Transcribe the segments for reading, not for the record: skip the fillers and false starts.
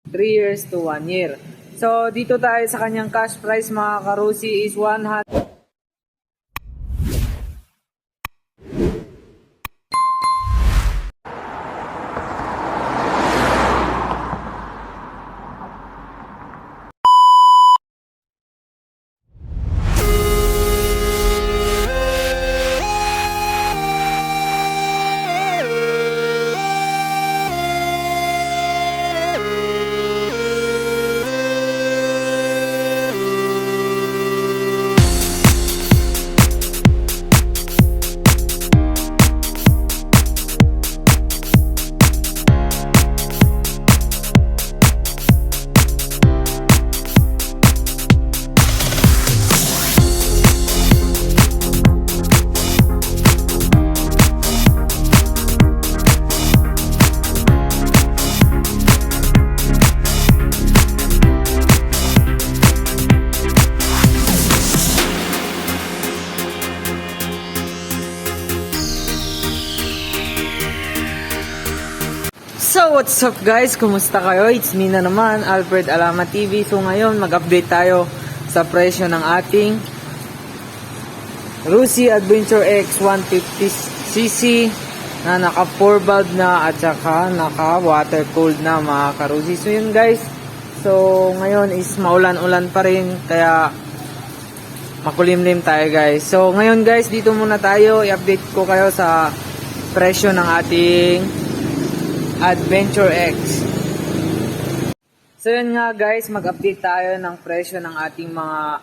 3 years to 1 year. So dito tayo sa kanyang cash price mga karusi is 100. So what's up guys? Kumusta kayo? It's me na naman, Alfred Alama TV. So ngayon mag-update tayo sa presyo ng ating Rusi Adventure X 150cc na naka 4 valve na at saka naka water cooled na mga karusi. So yun guys, so ngayon is maulan-ulan pa rin kaya makulimlim tayo guys. So ngayon guys, dito muna tayo, i-update ko kayo sa presyo ng ating Adventure X. So yun nga guys, mag-update tayo ng presyo ng ating mga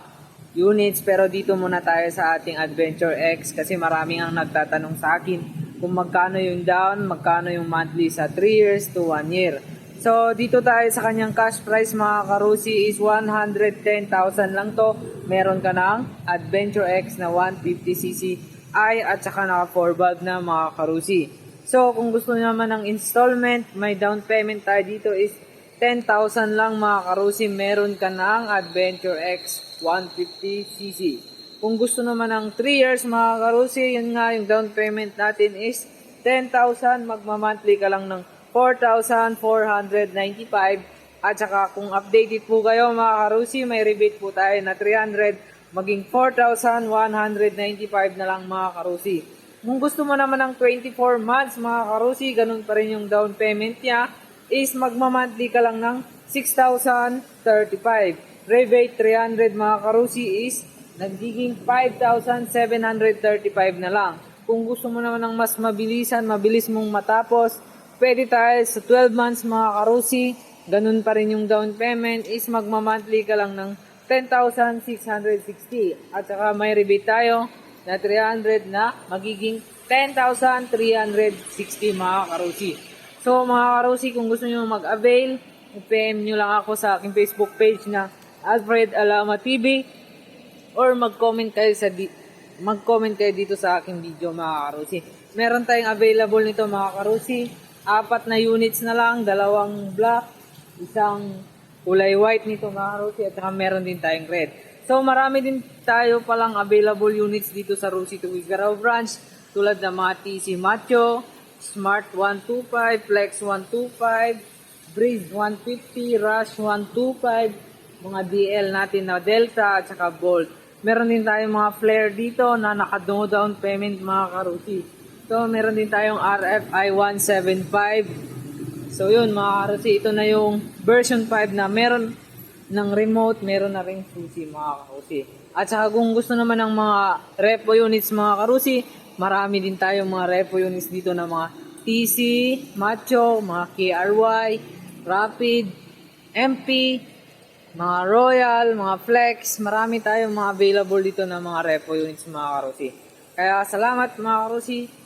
units, pero dito muna tayo sa ating Adventure X kasi maraming ang nagtatanong sa akin kung magkano yung down, magkano yung monthly sa 3 years to 1 year. So dito tayo sa kanyang cash price mga karusi is 110,000 lang to. Meron ka ng Adventure X na 150cc i at saka naka 4 valve na mga karusi. So, kung gusto nyo naman ng installment, may down payment tayo dito is 10,000 lang mga karusi. Meron ka ng Adventure X 150cc. Kung gusto naman ng 3 years mga karusi, yun nga yung down payment natin is 10,000. Magma-monthly ka lang ng 4,495. At saka kung updated po kayo mga karusi, may rebate po tayo na 300. Maging 4,195 na lang mga karusi. Kung gusto mo naman ng 24 months mga karusi, ganun pa rin yung down payment niya, is magma-monthly ka lang ng 6,035. Rebate 300 mga karusi is nagiging 5,735 na lang. Kung gusto mo naman ng mas mabilis mong matapos, pwede tayo sa 12 months mga karusi, ganun pa rin yung down payment is magma-monthly ka lang ng 10,660. At saka may rebate tayo na 300 na magiging 10,360 mga karusi. So mga karusi, kung gusto nyo mag-avail, PM nyo lang ako sa aking Facebook page na Alfred Alama TV or mag-comment kayo dito sa aking video mga karusi. Meron tayong available nito mga karusi. 4 na units na lang, 2 black, isang kulay white nito mga karusi at saka meron din tayong red. So marami din tayo palang available units dito sa Rusi Tuguegarao branch tulad ng mga TC Macho, Smart 125, Flex 125, Breeze 150, Rush 125, mga DL natin na Delta at saka Bolt. Meron din tayong mga flare dito na naka-no down payment mga karusi. So meron din tayong RFI 175. So yun mga karusi, ito na yung version 5 na meron ng remote, meron na rin susi mga karusi. At saka kung gusto naman ng mga repo units mga karusi, marami din tayong mga repo units dito na mga TC, Macho, mga KRY, Rapid, MP, mga Royal, mga Flex, marami tayong mga available dito na mga repo units mga karusi. Kaya salamat mga karusi.